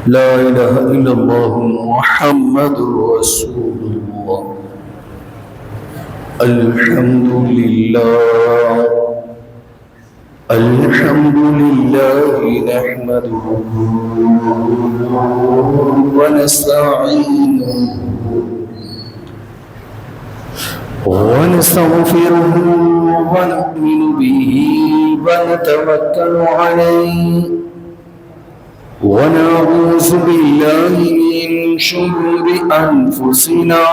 لا إله إلا الله محمد رسول الله. الحمد لله الحمد لله نحمده ونستعينه ونستغفره ونؤمن به ونتوكل عليه ونعوذ بالله من شرور أنفسنا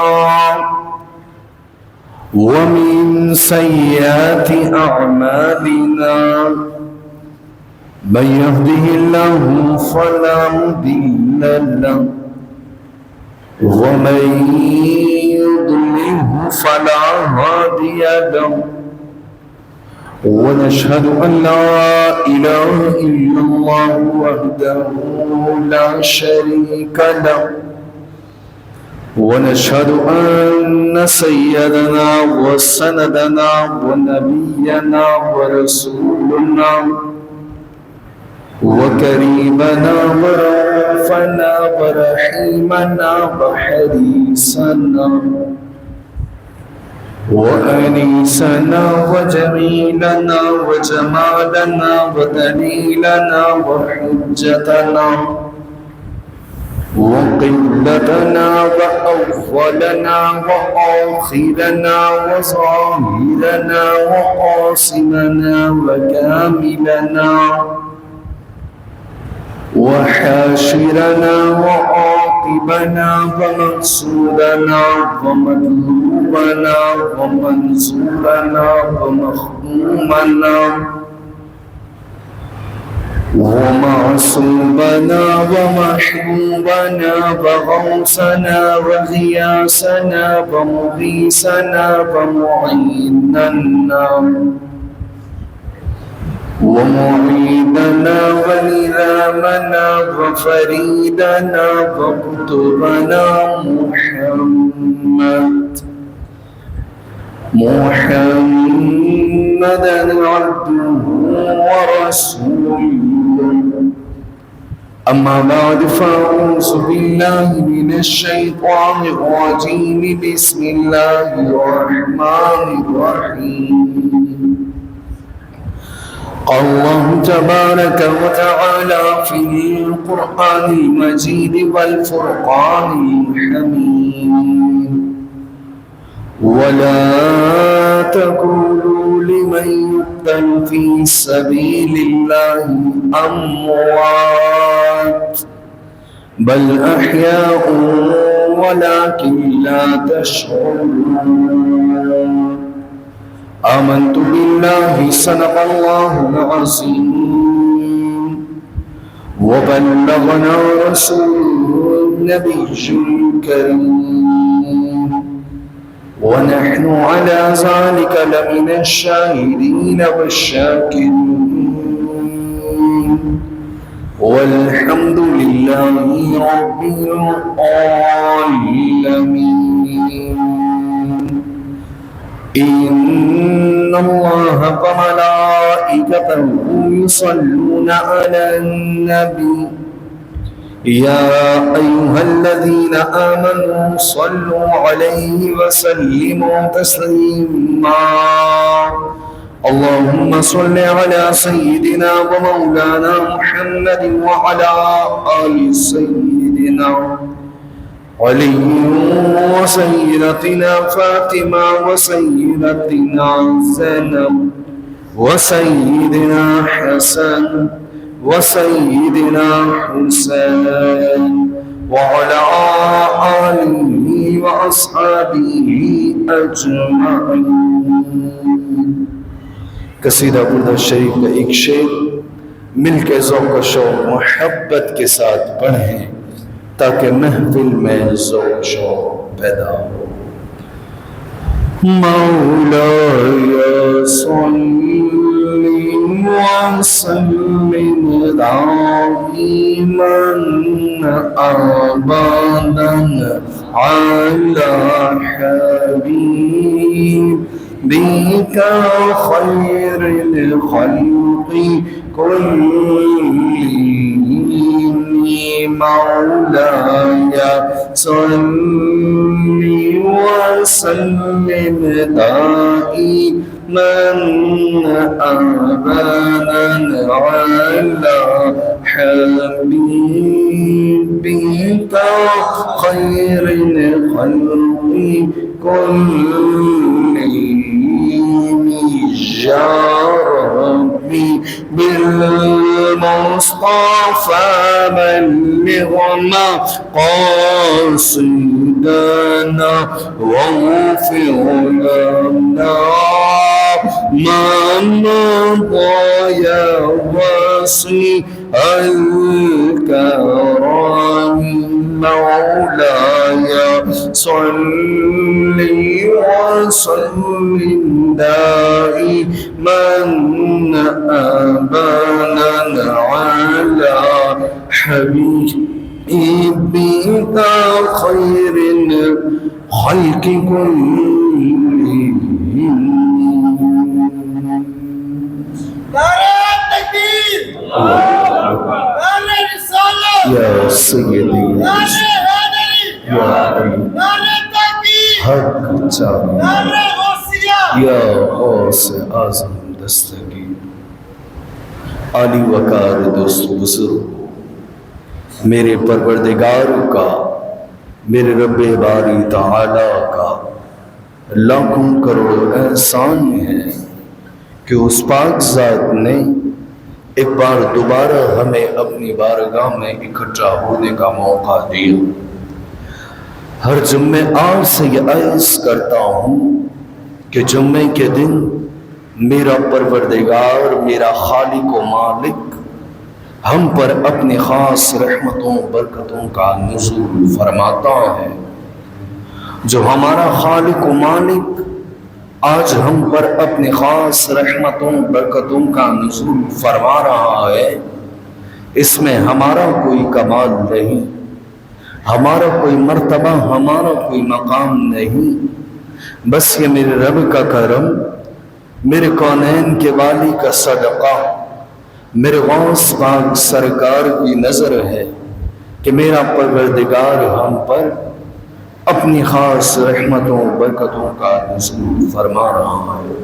ومن سيئات أعمالنا. من يهده الله فلا مضل له ومن يضلله فلا هادي له. ونشهد أن لا إله إلا الله وحده لا شريك له. ونشهد أن سيدنا وسندنا ونبينا ورسولنا وكريمنا ورأفنا ورحيمنا وحديثنا وأنيسنا وجميلنا وجمالنا ودليلنا وحجتنا وقبلتنا وأولنا وآخرنا وظاهرنا وقاصمنا وكاملنا وحاشرنا وعاقبنا ومقصودنا ومطلوبنا ومنصورنا ومخدومنا ومعصوبنا ومحبوبنا وغوثنا وغياثنا ومغيثنا ومعيننا ومعيدنا ونظامنا وفريدنا وقطبنا محمدا عبده ورسوله. أما بعد فأعوذ بالله من الشيطان الرجيم. بسم الله الرحمن الرحيم. قال الله تبارك وتعالى في القرآن المجيد والفرقان الحميد: ولا تقولوا لمن يقتل في سبيل الله أموات بل أحياء ولكن لا تشعرون. آمنت بالله صدق الله العظيم وبلغنا رسوله النبي الكريم ونحن على ذلك لمن الشاهدين والشاكرين والحمد لله رب العالمين. إن الله وملائكته يصلون على النبي يا أيها الذين آمنوا صلوا عليه وسلموا تسليما. اللهم صل على سيدنا ومولانا محمد وعلى آل سيدنا علي وسيدتنا فاطمة وسيدتنا زينب وسيدنا حسن وسيدنا حسين وعلى آله وأصحابه أجمعين. قصیدہ بردہ شریف کا ایک شعر مل کے ذوق و شوق محبت کے ساتھ پڑھیں تاکہ محفل میں ذوق شوق پیدا ہو. مولاي صل وسلم دائما أبدا على حبيبك خير الخلق كلهم. مولاي صل وسلم دائما أبدا على حبيبك خير الخلق كلهم يا ربي بالمصطفى بلغ مقاصدنا واغفر لنا ما مضى يا واسع الكرم مولاي صل وسلم دائما أبدا على حبيبك خير الخلق كلهم. نعرہ تکبیر، نعرہ رسالت، یا سیدی نعرہ حیدری، یا علی نعرہ تکبیر، حق چاہیے نعرہ غوثیہ، یا غوث اعظم دستگیر. علی وقار دوست بزرگ، میرے پروردگار کا، میرے رب باری تعالی کا لاکھوں کروڑ احسان ہے کہ اس پاک ذات نے ایک بار دوبارہ ہمیں اپنی بارگاہ میں اکٹھا ہونے کا موقع دیا. ہر جمعے آج سے یہ عرض کرتا ہوں کہ جمعے کے دن میرا پروردگار، میرا خالق و مالک ہم پر اپنی خاص رحمتوں برکتوں کا نزول فرماتا ہے. جو ہمارا خالق و مالک آج ہم پر اپنی خاص رحمتوں برکتوں کا نزول فرما رہا ہے، اس میں ہمارا کوئی کمال نہیں، ہمارا کوئی مرتبہ، ہمارا کوئی مقام نہیں، بس یہ میرے رب کا کرم، میرے کونین کے والی کا صدقہ، میرے غوث پاک سرکار کی نظر ہے کہ میرا پروردگار ہم پر اپنی خاص رحمتوں برکتوں کا نزول فرما رہا ہے.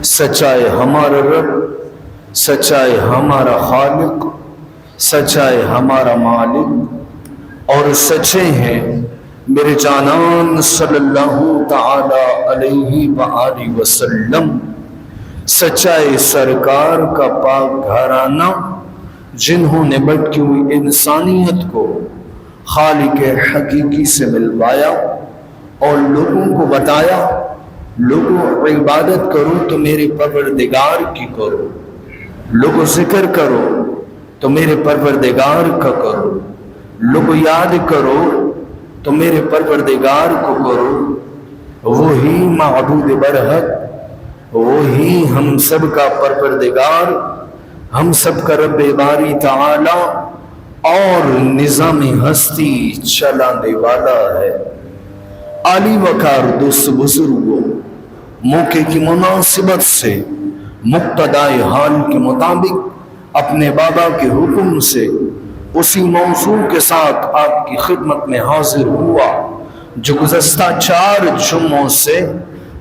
سچائے ہمارا رب، سچائے ہمارا خالق، سچائے ہمارا مالک، اور سچے ہیں میرے جانان صلی اللہ تعالی علیہ وآلہ وسلم. سچائے سرکار کا پاک گھرانہ جنہوں نے بھٹکی ہوئی انسانیت کو خالق حقیقی سے ملوایا اور لوگوں کو بتایا، لوگوں عبادت کرو تو میرے پروردگار کی کرو، لوگوں ذکر کرو تو میرے پروردگار کا کرو، لوگوں یاد کرو تو میرے پروردگار کو کرو. وہی معبود برحق، وہی ہم سب کا پروردگار، ہم سب کا رب باری تعالی اور نظام ہستی چلانے والا ہے. عالی وقار دوست بزرگوں، موقع کی مناسبت سے مقتدائے حال کے مطابق اپنے بابا کے حکم سے اسی موضوع کے ساتھ آپ کی خدمت میں حاضر ہوا جو گزشتہ 4 جمعوں سے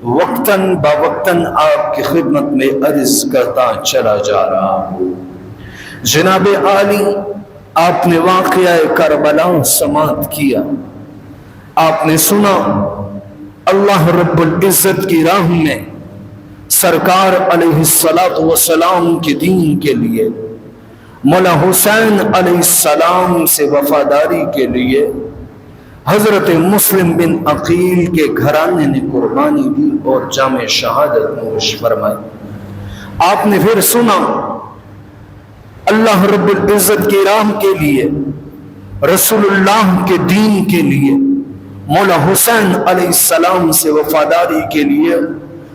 وقتاً بوقتاً آپ کی خدمت میں عرض کرتا چلا جا رہا ہوں. جناب عالی، آپ نے واقعہ کربلا سماعت کیا، آپ نے سنا اللہ رب العزت کی راہ میں سرکار علیہ السلام کے دین کے لیے، مولا حسین علیہ السلام سے وفاداری کے لیے حضرت مسلم بن عقیل کے گھرانے نے قربانی دی اور جامع شہادت نوش فرمائی. آپ نے پھر سنا اللہ رب العزت کی راہ کے لیے، رسول اللہ کے دین کے لیے، مولا حسین علیہ السلام سے وفاداری کے لیے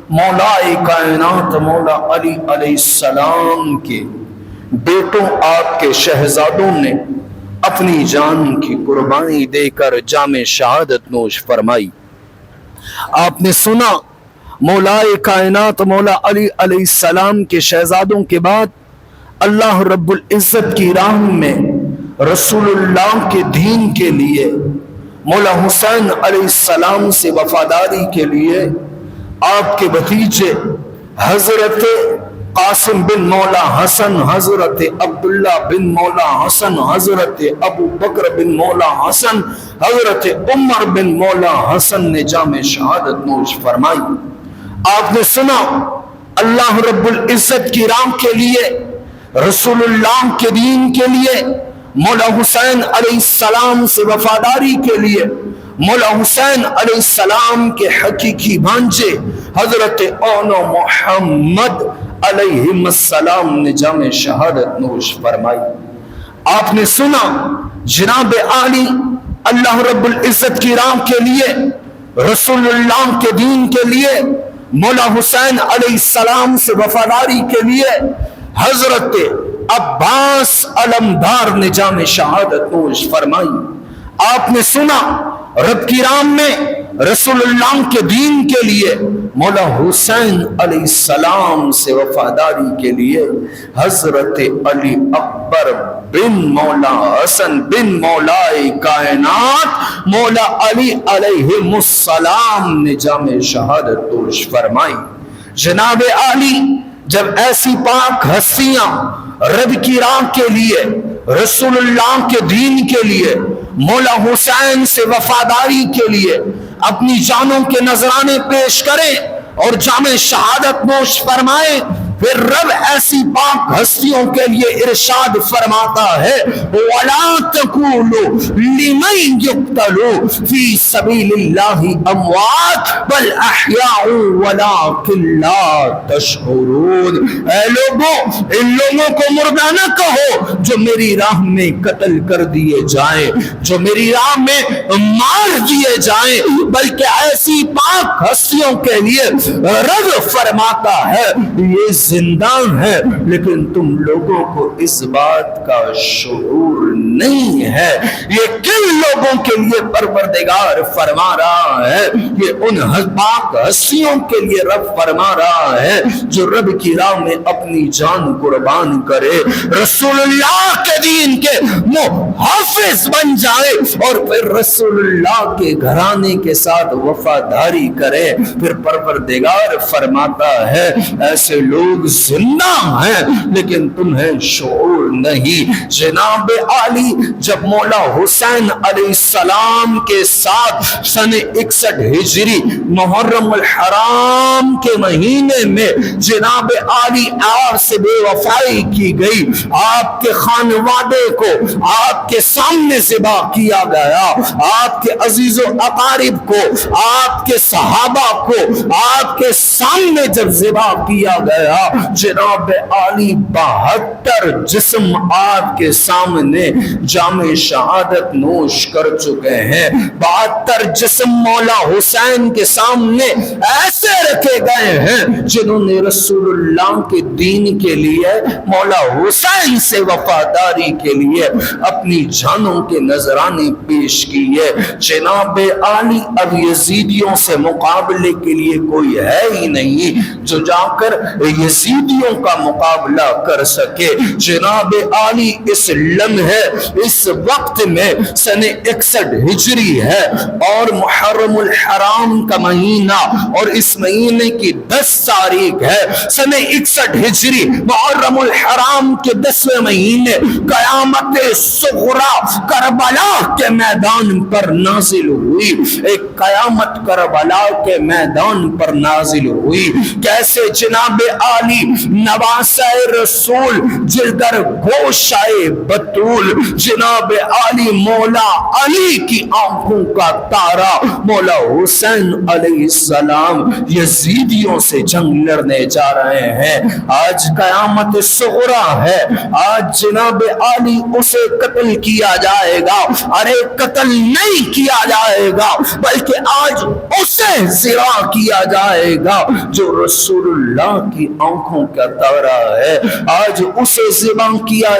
مولا کائنات مولا علی علیہ السلام کے بیٹوں آپ کے شہزادوں نے اپنی جان کی قربانی دے کر جامع شہادت نوش فرمائی. آپ نے سنا مولا کائنات مولا علی علیہ السلام کے شہزادوں کے بعد اللہ رب العزت کی راہ میں رسول اللہ کے دین کے لیے، مولا حسین علیہ السلام سے وفاداری کے لیے آپ کے بھتیجے حضرت قاسم بن مولا حسن، حضرت عبداللہ بن مولا حسن، حضرت ابو بکر بن مولا حسن، حضرت عمر بن مولا حسن نے جام شہادت نوش فرمائی۔ آپ نے سنا اللہ رب العزت کی راہ کے لیے، رسول اللہ کے دین کے لیے، مولا حسین علیہ السلام سے وفاداری کے لیے مولا حسین علیہ السلام کے حقیقی بھانجے حضرت اون محمد علیہ السلام نے جام شہادت نوش فرمائی۔ آپ نے سنا جناب عالی اللہ رب العزت کی راہ کے لیے، رسول اللہ کے دین کے لیے، مولا حسین علیہ السلام سے وفاداری کے لیے حضرت عباس علمدار نے جام شہادت نوش فرمائی۔ آپ نے سنا رب کی راہ میں رسول اللہ کے دین کے لیے مولا حسین علیہ السلام سے وفاداری کے لیے حضرت علی اکبر بن مولا حسن بن مولا کائنات مولا علی علیہ السلام نے جام شہادت نوش فرمائی۔ جناب عالی جب ایسی پاک ہستیاں رب کی راہ کے لیے، رسول اللہ کے دین کے لیے، مولا حسین سے وفاداری کے لیے اپنی جانوں کے نذرانے پیش کریں اور جام شہادت نوش فرمائیں، پھر رب ایسی پاک ہستیوں کے لیے ارشاد فرماتا ہے وَلَا تَقُولُوا لِمَنْ يُقْتَلُوا فِي سَبِيلِ اللَّهِ أَمْوَاتٌ بَلْ أَحْيَاءٌ وَلَٰكِن لَا تَشْعُرُونَ۔ اے لوگوں، ان لوگوں کو مردہ نہ کہو جو میری راہ میں قتل کر دیے جائیں، جو میری راہ میں مار دیے جائیں، بلکہ ایسی پاک ہستیوں کے لیے رب فرماتا ہے یہ زندہ ہے، لیکن تم لوگوں کو اس بات کا شعور نہیں ہے۔ یہ کن لوگوں کے لیے پروردگار فرما رہا ہے؟ یہ ان پاک ہستیوں کے لیے رب فرما رہا ہے جو رب کی راہ میں اپنی جان قربان کرے، رسول اللہ کے دین کے محافظ بن جائے اور پھر رسول اللہ کے گھرانے کے ساتھ وفاداری کرے۔ پھر پروردگار فرماتا ہے ایسے لوگ زندہ ہیں لیکن تمہیں شعور نہیں۔ جناب عالی جب مولا حسین علیہ السلام کے ساتھ سن 61 ہجری محرم الحرام کے مہینے میں جناب عالی آپ سے بے وفائی کی گئی، آپ کے خانوادے کو آپ کے سامنے ذبح کیا گیا، آپ کے عزیز و اقارب کو، آپ کے صحابہ کو آپ کے سامنے جب ذبح کیا گیا، جناب عالی 72 جسم آپ کے سامنے جام شہادت نوش کر چکے ہیں۔ 72 جسم مولا حسین کے سامنے ایسے رکھے گئے ہیں جنہوں نے رسول اللہ کے دین کے لیے، مولا حسین سے وفاداری کے لیے اپنی جانوں کے نذرانے پیش کیے۔ جناب عالی اب یزیدیوں سے مقابلے کے لیے کوئی ہے ہی نہیں جو جا کر یزیدیوں کا مقابلہ کر سکے۔ جناب عالی اس لمحے اس وقت میں سن 61 ہجری ہے اور محرم الحرام کا مہینہ اور اس مہینے کی 10 تاریخ ہے۔ سن 61 ہجری محرم الحرام کے 10ویں مہینے قیامت صغری کربلا کے میدان پر نازل ہوئی۔ ایک قیامت کربلا کے میدان پر نازل ہوئی۔ کیسے جناب عالی نواسہ رسول جگر گوشائے بطول، جناب عالی مولا علی کی آنکھوں کا تارا مولا حسین علیہ السلام یزیدیوں سے جنگ لڑنے جا رہے ہیں۔ آج قیامت صغری ہے، آج جناب عالی اسے قتل کیا جائے گا۔ ارے قتل نہیں کیا جائے گا بلکہ آج اسے ذبح کیا جائے گا جو رسول اللہ کی آنکھوں کا تارا ہے۔ آج اسے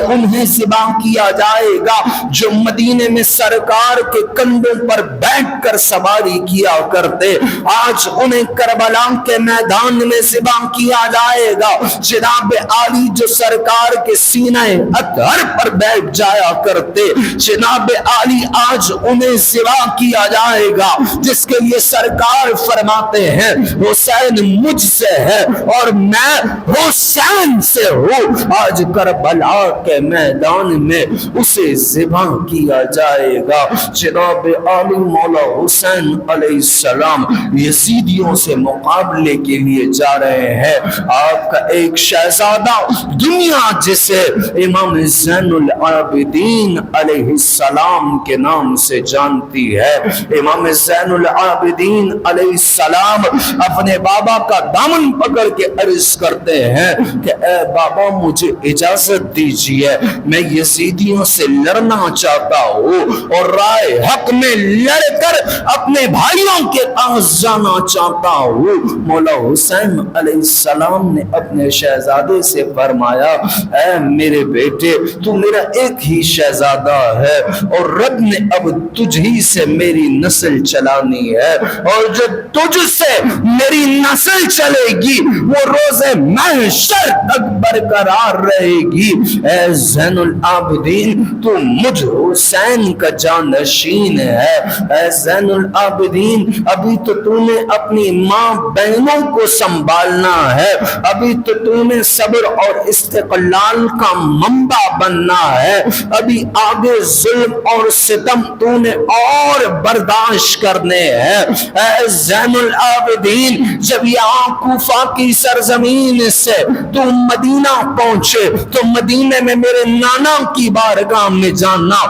انہیں ذبح کیا جائے گا جو مدینے میں سرکار کے کندھوں پر بیٹھ کر سواری کیا کرتے۔ آج انہیں کربلا کے میدان میں ذبح کیا جائے گا۔ جناب عالی جو سرکار کے سینہ اطہر پر بیٹھ جایا کرتے کرتے. جناب عالی آج انہیں ذبح کیا جائے گا جس کے لیے سرکار فرماتے ہیں حسین مجھ سے ہے اور میں حسین سے ہوں. آج کربلا کے میدان میں اسے ذبح کیا جائے گا. جناب عالی مولا حسین علیہ السلام یزیدیوں سے مقابلے کے لیے جا رہے ہیں. آپ کا ایک شہزادہ دنیا جسے امام زین العابدین علیہ السلام کے نام سے جانتی ہے. امام زین العابدین علیہ السلام اپنے بابا کا دامن پکڑ کے عرض کرتے ہیں کہ اے بابا مجھے اجازت دیجیے, میں یزیدیوں سے لڑنا چاہتا ہوں اور رائے حق میں لڑ کر اپنے بھائیوں کے پاس جانا چاہتا ہوں. مولا حسین علیہ السلام نے اپنے شہزادے سے فرمایا اے میرے بیٹے تو میرا ایک ہی شہزادہ ہے اور رب نے اب تجھ ہی سے میری نسل چلانی ہے اور جو تجھ سے میری نسل چلے گی وہ روز محشر تک برقرار رہے گی. اے زین العابدین تو مجھ حسین کا جانشین ہے. اے زین العابدین ابھی تو تو نے اپنی ماں بہنوں کو سنبھالنا ہے, ابھی تو تو نے صبر اور استقلال کا منبع بننا ہے, ابھی آگے ظلم اور ستم تو نے اور برداشت کرنے ہیں. اے زین العابدین جب یہاں کوفہ کی سرزمین سے تو مدینہ پہنچے تو مدینے میں میرے نانا کی بارگاہ میں جانا,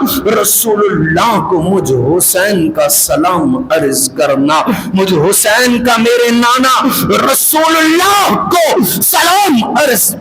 رسول اللہ کو مجھ حسین کا سلام عرض کرنا, مجھ حسین کا میرے نانا رسول اللہ کو سلام عرض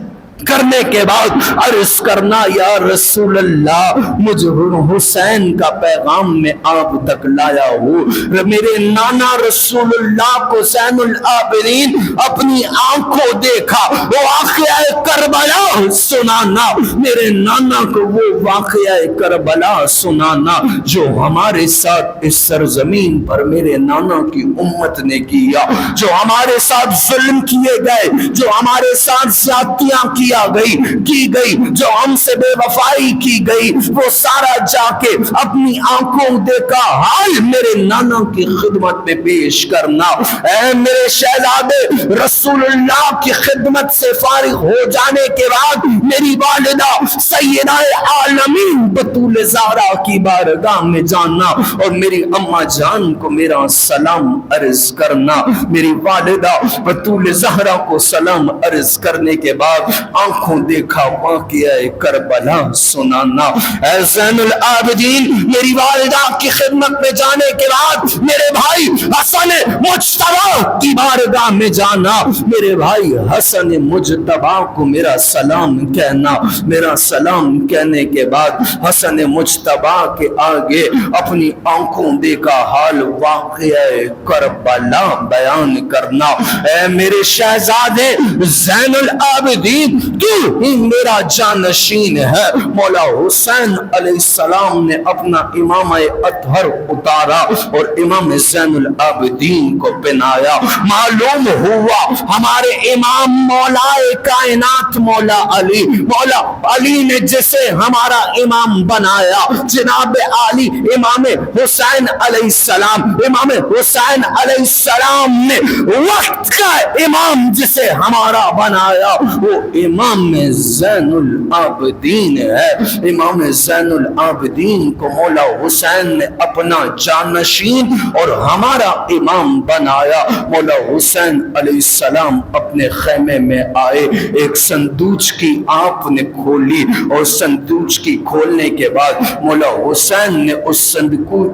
کرنے کے بعد عرض کرنا یا رسول اللہ مجھ حسین کا پیغام میں آپ تک لایا ہوں. میرے نانا رسول اللہ کو زین العابدین اپنی آنکھوں دیکھا وہ واقعہ کربلا سنانا, میرے نانا کو وہ واقعہ کربلا سنانا جو ہمارے ساتھ اس سرزمین پر میرے نانا کی امت نے کیا, جو ہمارے ساتھ ظلم کیے گئے, جو ہمارے ساتھ زیادتیاں کی گئی, جو ہم سے بے وفائی کی گئی, وہ سارا جا کے اپنی آنکھوں دیکھا حال میرے نانا کی خدمت میں پیش کرنا. اے میرے شہزادے رسول اللہ کی خدمت سے فارغ ہو جانے کے بعد میری والدہ سیدہ عالمین بطول زہرا کی بارگاہ میں جانا اور میری اماں جان کو میرا سلام عرض کرنا. میری والدہ بطول زہرا کو سلام عرض کرنے کے بعد آنکھوں دیکھا واقعہ کربلا سنانا. اے زین العابدین میری والدہ کی خدمت میں جانے کے بعد میرے بھائی حسن مجتبی کی بارگاہ میں جانا, میرے بھائی حسن مجتبی کو میرا سلام کہنا. میرا سلام کہنے کے بعد حسن مجتبی کے آگے اپنی آنکھوں دیکھا حال واقعہ کربلا بیان کرنا. اے میرے شہزادے زین العابدین تو ہی میرا جانشین ہے. مولا حسین علیہ السلام نے اپنا امامہ اطہر اتارا اور امام زین العابدین کو پہنایا. معلوم ہوا ہمارے امام مولا کائنات مولا علی نے جسے ہمارا امام بنایا, جناب علی امام حسین علیہ السلام, امام حسین علیہ السلام نے وقت کا امام جسے ہمارا بنایا وہ امام زین العابدین ہے. امام زین العابدین کو مولا حسین نے اپنا جانشین اور ہمارا امام بنایا. مولا حسین علیہ السلام اپنے خیمے میں آئے, ایک صندوق کی آپ نے کھولی اور صندوق کی کھولنے کے بعد مولا حسین نے اس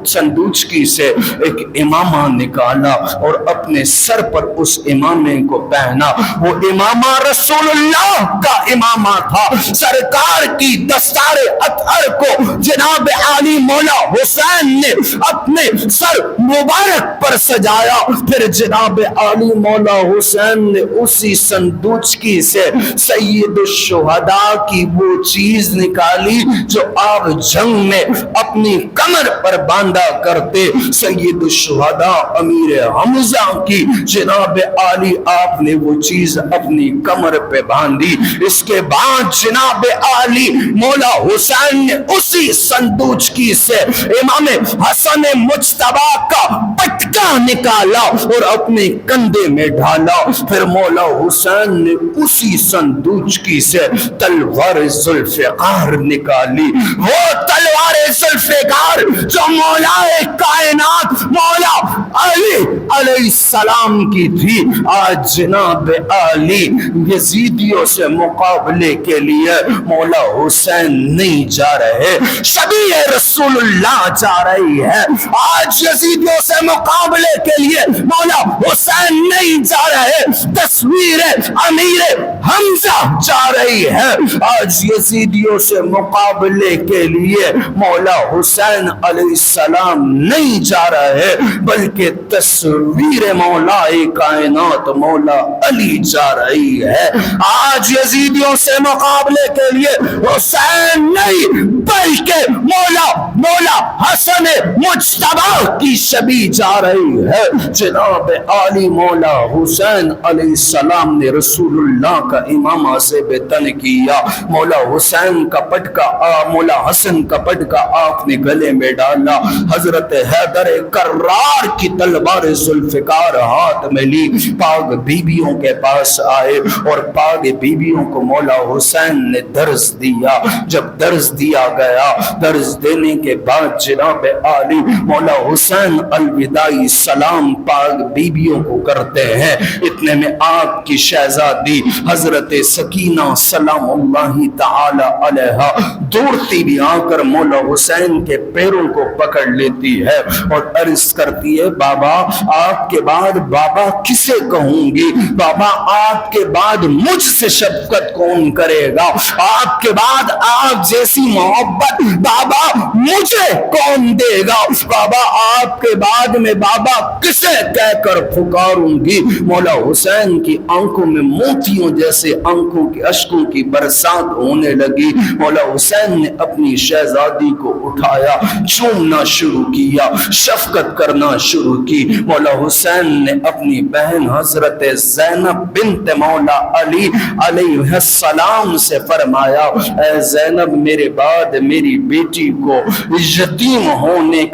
صندوق کی سے ایک امامہ نکالا اور اپنے سر پر اس امامے کو پہنا. وہ امامہ رسول اللہ کا امامہ تھا. سرکار کی دستار اطہر کو جناب علی مولا حسین نے اپنے سر مبارک پر سجایا. پھر جناب علی مولا حسین نے اسی صندوق کی سے سید الشہداء کی وہ چیز نکالی جو آپ جنگ میں اپنی کمر پر باندھا کرتے. سید الشہداء امیر حمزہ کی جناب علی آپ نے وہ چیز اپنی کمر پہ باندھی اس کے بعد جناب عالی مولا حسین نے اسی صندوقچی سے امام حسن مجتبی کا پٹکا نکالا اور اپنے کندھے میں ڈالا. پھر مولا حسین نے اسی صندوقچی سے تلوار ذوالفقار نکالی. وہ تلوار ذوالفقار جو مولا کائنات مولا علی علیہ السلام کی تھی، آج جناب علی یزیدیوں سے مقابلے کے لیے مولا حسین نہیں جا رہے، شبیہ رسول اللہ جا رہی ہے. آج یزیدیوں سے مقابلے کے لیے مولا حسین نہیں جا رہے، تصویر امیر حمزہ جا رہی ہے. آج یزیدیوں سے مقابلے کے لیے مولا حسین علیہ السلام نہیں جا رہے، بلکہ تصویر مولا کائنات مولا علی جا رہی ہے. آج یزیدیوں سے مقابلے کے لیے حسین نہیں بلکہ مولا حسن مجتبی کی شبیہ جا رہی ہے. جناب عالی مولا حسین علیہ السلام نے رسول اللہ کا امامہ سے بتن کیا. مولا حسین کا پٹکا مولا حسن کا پٹکا آپ نے گلے میں ڈالا. حضرت حیدر کرار کی تلوار ذوالفقار ہاتھ میں لی، پاک بیبیوں کے پاس آئے اور پاک بیبیوں کو مولا حسین نے درس دیا. جب درس دیا گیا، درس دینے کے بعد جناب عالی مولا حسین الوداعی سلام پاک بیبیوں کو کرتے ہیں. اتنے میں آپ کی شہزادی حضرت سکینہ سلام اللہ تعالی علیہا دوڑتی بھی آ کر مولا حسین کے پیروں کو پکڑ لیتی ہے اور عرض کرتی ہے، بابا آپ کے بعد بابا کسے کہوں گی؟ بابا آپ کے بعد مجھ سے شفقت کون کرے گا؟ آپ کے بعد آپ جیسی محبت بابا مجھے کون دے گا؟ بابا آپ کے بعد میں بابا کسے کہہ کر پکاروں گی؟ مولا حسین کی آنکھوں میں موتیوں جیسے آنکھوں کی اشکوں کی برسات ہونے لگی. مولا حسین نے اپنی شہزادی کو اٹھایا، چومنا شروع کیا، شفقت کرنا شروع کی. مولا حسین نے اپنی بہن حضرت زینب بنت مولا علی علیہ السلام سے فرمایا، اے زینب میرے بعد میری بیٹی کو یتیم ہونے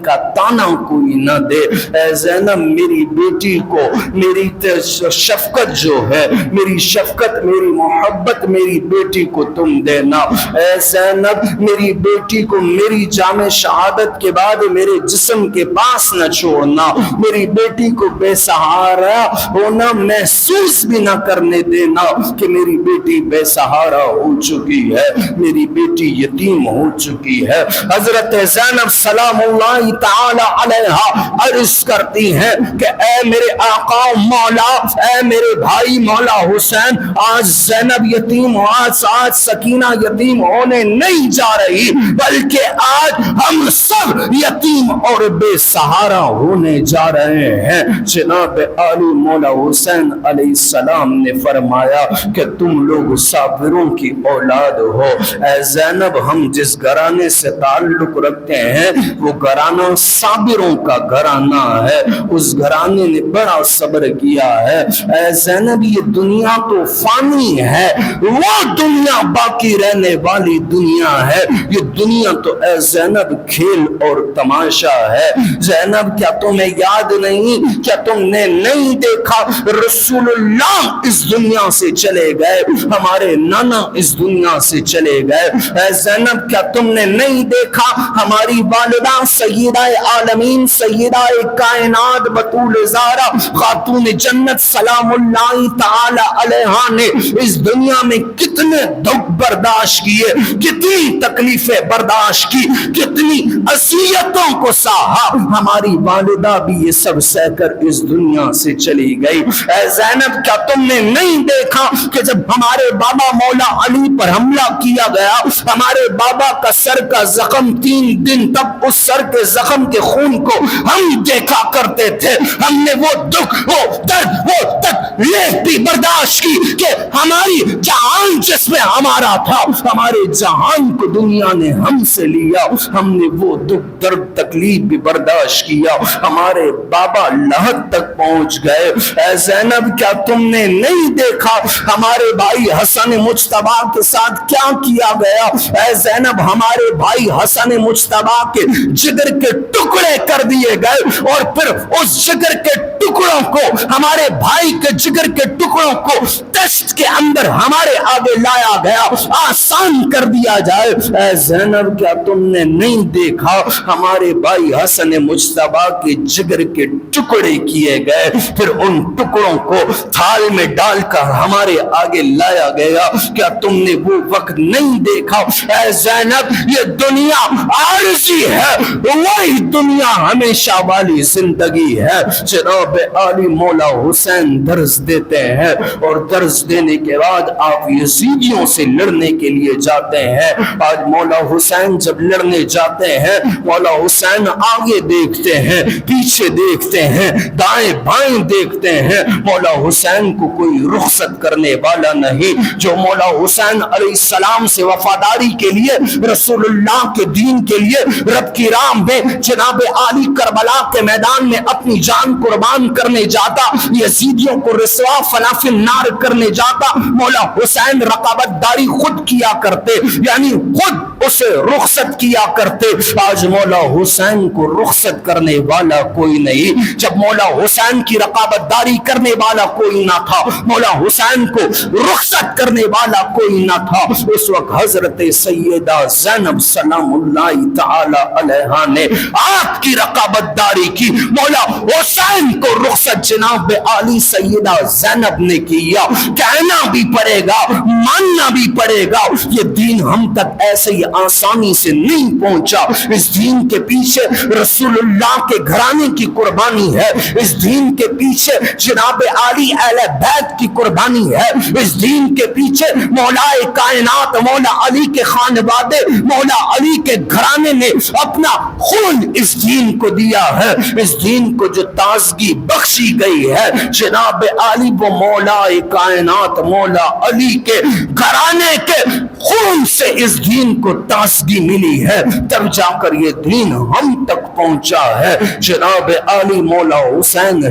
کا تانا کوئی نہ دے. اے زینب میری بیٹی کو میری شفقت جو ہے، میری شفقت میری محبت میری بیٹی کو تم دینا. اے زینب میری بیٹی کو میری جامع شہادت کے بعد میرے جسم کے پاس نہ چھوڑنا، میری بیٹی کو بے سہارا ہونا محسوس بھی نہ کرنے دینا کہ میری بیٹی بے سہارا ہو چکی ہے، میری بیٹی یتیم ہو چکی ہے. حضرت زینب سلام اللہ تعالی علیہا عرض کرتی ہیں کہ اے میرے آقا مولا، اے میرے بھائی مولا حسین، آج زینب یتیم آج سکینہ یتیم ہونے نہیں جا رہی، بلکہ آج ہم سب یتیم اور بے سہارا ہونے جا رہے ہیں. جناب عالی مولا حسین علیہ السلام نے فرمایا کہ تم لوگ صابروں کی اولاد ہو. اے زینب ہم جس گھرانے سے تعلق رکھتے ہیں وہ گھرانہ صابروں کا گھرانہ ہے، اس گھرانے نے بڑا صبر کیا ہے. اے زینب یہ دنیا تو فانی ہے، وہ دنیا باقی رہنے والی دنیا ہے. یہ دنیا تو اے زینب کھیل اور تماشا ہے. زینب کیا تمہیں یاد نہیں، کیا تم نے نہیں دیکھا رسول اللہ اس دنیا سے چلے گئے، ہمارے نانا اس دنیا سے چلے گئے. اے زینب کیا تم نے نہیں دیکھا ہماری والدہ سیدہ عالمین سیدہ کائنات بطول زہرا خاتون جنت سلام اللہ تعالی علیہا نے اس دنیا میں کتنے دکھ برداشت کیے، کتنی تکلیفیں برداشت کی، کتنی اذیتوں کو سہا. ہماری والدہ بھی یہ سب سہ کر اس دنیا سے چلی گئی. اے زینب کیا تم نے نہیں دیکھا کہ جب ہمارے بابا مولا علی پر حملہ کیا گیا، ہمارے بابا کا سر کا زخم 3 دن تک اس سر کے زخم کے خون کو ہم دیکھا کرتے تھے. ہم نے وہ دکھ وہ درد وہ تکلیف بھی برداشت کی کہ ہماری جہان جس میں ہمارا تھا، ہمارے جہان کو دنیا نے ہم سے لیا، ہم نے وہ دکھ درد تکلیف بھی برداشت کیا، ہمارے بابا لحد تک پہنچ گئے۔ اے زینب کیا تم نے نہیں دیکھا ہمارے بھائی حسن مجتبی کے ساتھ کیا کیا گیا؟ اے زینب ہمارے بھائی حسن مجتبی کے جگر کے ٹکڑے کر دیے گئے، اور پھر اس جگر کے ٹکڑوں کو، ہمارے بھائی کے جگر کے ٹکڑوں کو دشت کے اندر ہمارے آگے لایا گیا، آسان کر دیا جائے۔ اے زینب کیا تم نے نہیں دیکھا ہمارے بھائی حسن مجتبی کے جگر کے ٹکڑے کیے گئے، پھر ان ٹکڑوں کو تھال میں ڈال کر ہمارے آگے لایا گیا؟ کیا تم نے وہ وقت نہیں دیکھا؟ اے زینب یہ دنیا عارضی ہے، وہی دنیا ہمیشہ والی زندگی ہے۔ جناب عالی مولا حسین درس دیتے ہیں، اور درس دینے کے بعد آپ یزیدیوں سے لڑنے کے لیے جاتے ہیں۔ آج مولا حسین جب لڑنے جاتے ہیں، مولا حسین آگے دیکھتے ہیں، پیچھے دیکھتے ہیں، دائیں بائیں دیکھتے ہیں، مولا حسین کو کوئی رخصت کرنے والا نہیں۔ جو مولا حسین علیہ السلام سے وفاداری کے لیے، رسول اللہ کے دین کے لیے رب کی راہ میں جناب عالی کربلا کے میدان میں اپنی جان قربان کرنے جاتا، یزیدیوں کو رسوا فناف النار کرنے جاتا، مولا حسین رقابت داری خود کیا کرتے، یعنی خود اسے رخصت کیا کرتے۔ آج مولا حسین کو رخصت کرنے والا کوئی نہیں۔ جب مولا حسین کی رقابت داری کرنے والا کوئی نہ تھا، مولا حسین کو رخصت کرنے والا کوئی نہ تھا، اس وقت حضرت سیدہ زینب سلام اللہ تعالی علیہا نے آپ کی رقابت داری کی، مولا حسین کو رخصت جناب عالی سیدہ زینب نے کیا۔ کہنا بھی پڑے گا، ماننا بھی پڑے گا، یہ دین ہم تک ایسے ہی آسانی سے نہیں پہنچا۔ اس دین کے پیچھے رسول اللہ کے گھرانے کی قربانی ہے، اس دین کے پیچھے جناب عالی اہل بیت کی قربانی ہے، اس دین کے پیچھے مولا کائنات مولا علی کے خانوادے مولا علی کے گھرانے نے اپنا خون اس دین کو دیا ہے۔ اس دین کو جو تازگی بخشی گئی ہے جناب علی، وہ مولا کائنات مولا علی کے گھرانے کے خون سے اس دین کو تازگی ملی ہے، تب جا کر یہ دین ہم تک پہنچا ہے۔ جناب علی مولا حسین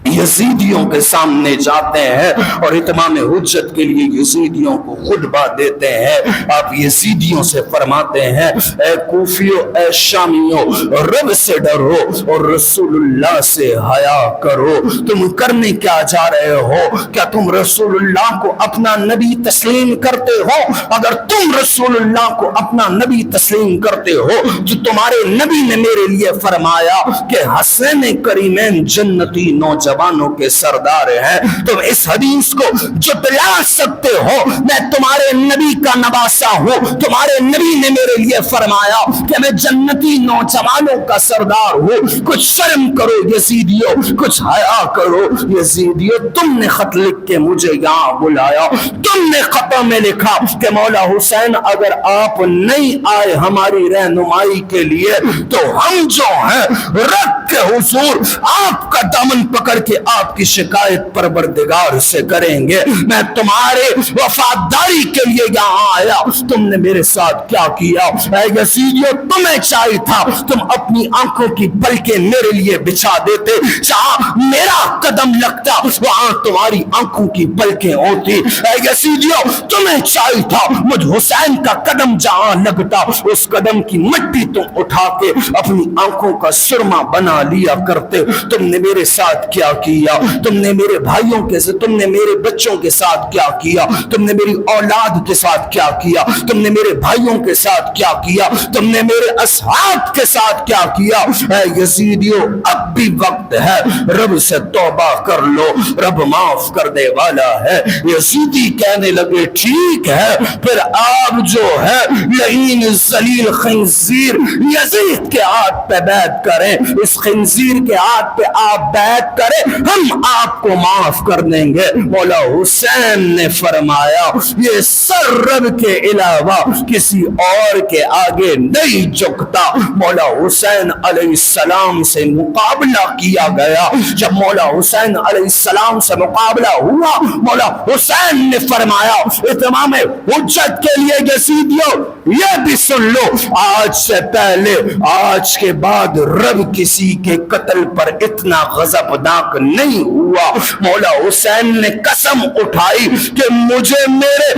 یزیدیوں کے سامنے جاتے ہیں اور اتمام حجت کے لیے یزیدیوں کو خطبہ دیتے ہیں۔ آپ یزیدیوں سے فرماتے ہیں، اے کوفیو، اے شامیو، رب سے ڈرو اور رسول اللہ سے حیا کرو۔ تم کرنے کیا جا رہے ہو؟ کیا تم رسول اللہ کو اپنا نبی تسلیم کرتے ہو؟ اگر تم رسول اللہ کو اپنا نبی تسلیم کرتے ہو تو تمہارے نبی نے میرے لیے فرمایا کہ حسین کریمین جنتی نوجوان کے سردار ہیں۔ تم اس حدیث کو جھٹلا سکتے ہو، میں تمہارے نبی کا نواسا ہوں، تمہارے نبی نے میرے لیے فرمایا کہ میں جنتی نوجوانوں کا سردار ہوں۔ کچھ شرم کرو یزیدیو، کچھ حیا کرو یزیدیو۔ تم نے خط لکھ کے مجھے یہاں بلایا، تم نے خطوں میں لکھا کہ مولا حسین اگر آپ نہیں آئے ہماری رہنمائی کے لیے تو ہم جو ہیں رب کے حضور آپ کا دامن پکڑ کہ آپ کی شکایت پروردگار سے کریں گے۔ میں تمہارے وفاداری کے لیے یہاں آیا، تم نے میرے ساتھ کیا کیا؟ اے یزیدیو، تمہیں چاہیے تھا تم اپنی آنکھوں کی پلکیں میرے لیے بچھا دیتے، جہاں میرا قدم لگتا وہاں تمہاری آنکھوں کی پلکیں ہوتی۔ اے یزیدیو، تمہیں چاہیے تھا مجھ حسین کا قدم جہاں لگتا اس قدم کی مٹی تم اٹھا کے اپنی آنکھوں کا سرما بنا لیا کرتے۔ تم نے میرے ساتھ کیا کیا؟ تم نے میرے بھائیوں کے ساتھ، تم نے میرے بچوں کے ساتھ کیا کیا؟ تم نے میری اولاد کے ساتھ کیا کیا؟ تم نے میرے بھائیوں کے ساتھ کیا کیا؟ تم نے میرے اصحاب کے ساتھ کیا کیا؟ اے یزیدیو، اب بھی وقت ہے، رب سے توبہ کر لو، رب معاف کرنے والا ہے۔ یزیدی کہنے لگے ٹھیک ہے، پھر آپ جو ہے لعین ذلیل خنزیر یزید کے ہاتھ پہ بیعت کریں، اس خنزیر کے ہاتھ پہ آپ بیعت کریں ہم آپ کو معاف کر دیں گے۔ مولا حسین نے فرمایا یہ سر رب کے علاوہ کسی اور کے آگے نہیں جھکتا۔ مولا حسین علیہ السلام سے مقابلہ کیا گیا۔ جب مولا حسین علیہ السلام سے مقابلہ ہوا، مولا حسین نے فرمایا اتمام حجت کے لیے یزیدیوں یہ بھی سن لو، آج سے پہلے آج کے بعد رب کسی کے قتل پر اتنا غضبناک نہیں ہوا۔ مولا حسین نے قسم اٹھائی کہ مجھے میرے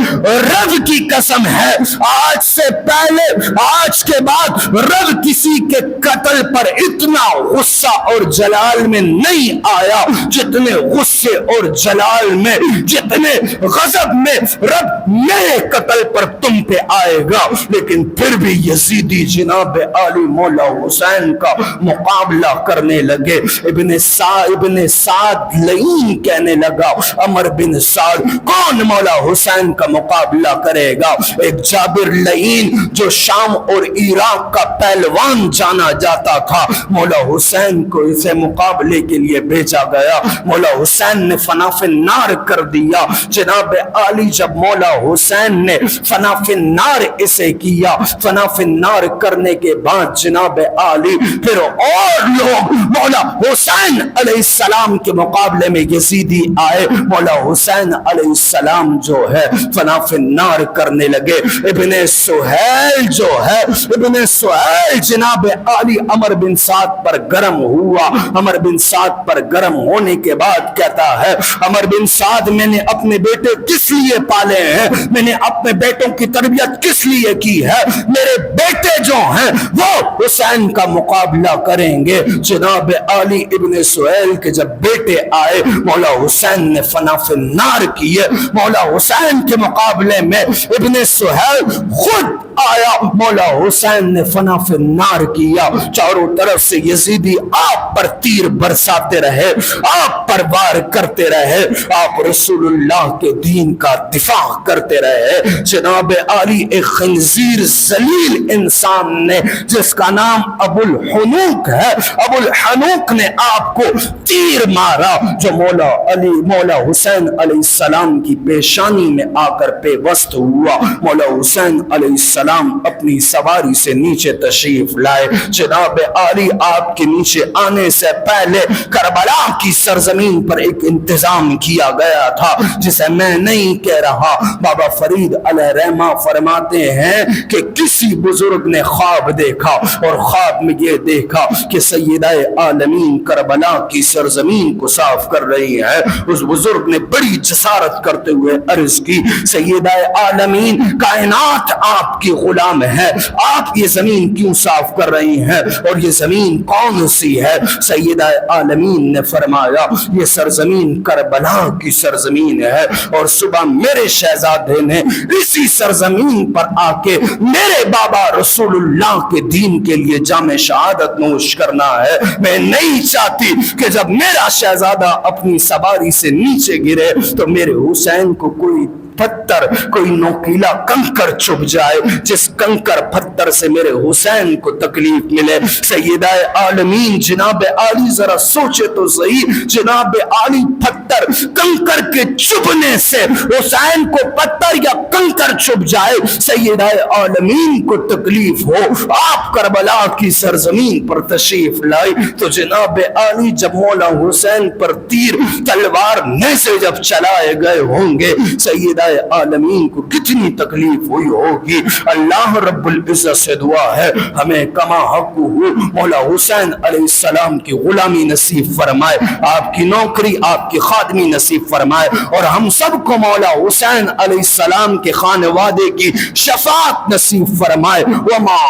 رب کی قسم ہے، آج سے پہلے آج کے بعد رب کسی کے قتل پر اتنا غصہ اور جلال میں نہیں آیا جتنے غصے اور جلال میں، جتنے غضب میں رب میرے قتل پر تم پہ آئے گا۔ لیکن پھر بھی یزیدی جناب عالی مولا حسین کا مقابلہ کرنے لگے۔ ابن سعد لعین کہنے لگا عمر بن سعد کون مولا حسین کا مقابلہ کرے گا؟ ایک جابر لعین جو شام اور عراق کا پہلوان جانا جاتا تھا، مولا حسین کو اسے مقابلے کے لیے بھیجا گیا۔ مولا حسین نے فنا فی النار کر دیا۔ جناب عالی جب مولا حسین نے فنا فی النار اسے کیا، فنا فی النار کرنے کے بعد جناب عالی پھر اور لوگ مولا حسین علیہ السلام کے مقابلے میں یزیدی آئے۔ مولا حسین علیہ السلام جو ہے فنا فی النار کرنے لگے۔ ابن سہیل جو ہے، ابن سہیل جناب عالی عمر بن سعد پر گرم ہوا۔ عمر بن سعد پر گرم ہونے کے بعد کہتا ہے عمر بن سعد میں نے اپنے بیٹے کس لیے پالے ہیں، میں نے اپنے بیٹوں کی تربیت کس لیے کی ہے، میرے بیٹے جو ہیں وہ حسین کا مقابلہ کریں گے۔ جناب عالی ابن سہیل کے جب بیٹے آئے، مولا حسین نے فنا فی النار کیے۔ مولا حسین کے مقابلے میں ابن سہیل خود آیا، مولا حسین نے فنا فی النار کیا۔ چاروں طرف سے یزیدی آپ پر تیر برساتے رہے، آپ پر وار کرتے رہے، آپ رسول اللہ کے دین کا دفاع کرتے رہے۔ جناب عالی ایک خنزیر ذلیل انسان نے جس کا نام ابو الحنوک ہے، ابو الحنوک نے آپ کو تیر مارا جو مولا حسین علیہ السلام کی پیشانی میں آ کر پیوست ہوا۔ مولا حسین علیہ السلام اپنی سواری سے نیچے تشریف لائے۔ جناب عالی آپ کے نیچے آنے سے پہلے کربلا کی سرزمین پر ایک انتظام کیا گیا تھا جسے میں نہیں کہہ رہا۔ بابا فرید علیہ رحمہ فرماتے ہیں کہ کسی بزرگ نے خواب دیکھا اور خواب میں یہ دیکھا کہ سیدہ عالمین کربلا کی سرزمین کو صاف کر رہی ہے۔ اس بزرگ نے بڑی جسارت کرتے ہوئے عرض کی سیدہ عالمین کائنات آپ کی غلام ہے، آپ یہ زمین کیوں صاف کر رہی ہیں اور یہ زمین کون سی ہے؟ سیدہ عالمین نے فرمایا یہ سرزمین کربلا کی سرزمین ہے اور صبح میرے شہزادے نے اسی سرزمین پر آ کے میرے بابا رسول اللہ کے دین کے لیے جام شہادت نوش کرنا ہے۔ میں نہیں چاہتی کہ جب میرا شہزادہ اپنی سواری سے نیچے گرے تو میرے حسین کو کوئی پتھر، کوئی نوکیلا کنکر چبھ جائے جس کنکر پتھر سے میرے حسین کو تکلیف ملے۔ سیدہ عالمین جناب عالی ذرا سوچے تو صحیح، جناب عالی پتھر کنکر کے چبھنے سے حسین کو پتھر یا کنکر چبھ جائے، سیدہ عالمین کو تکلیف ہو، آپ کربلا کی سرزمین پر تشریف لائی تو جناب عالی جب مولا حسین پر تیر تلوار میں سے جب چلائے گئے ہوں گے، سیدہ عالمین کو کتنی تکلیف ہوئی ہوگی۔ اللہ رب العزت سے دعا ہے ہمیں کما حق ہو مولا حسین علیہ السلام کی غلامی نصیب فرمائے، آپ کی نوکری، آپ کی خادمی نصیب فرمائے اور ہم سب کو مولا حسین علیہ السلام کے خانوادے کی شفاعت نصیب فرمائے۔ وما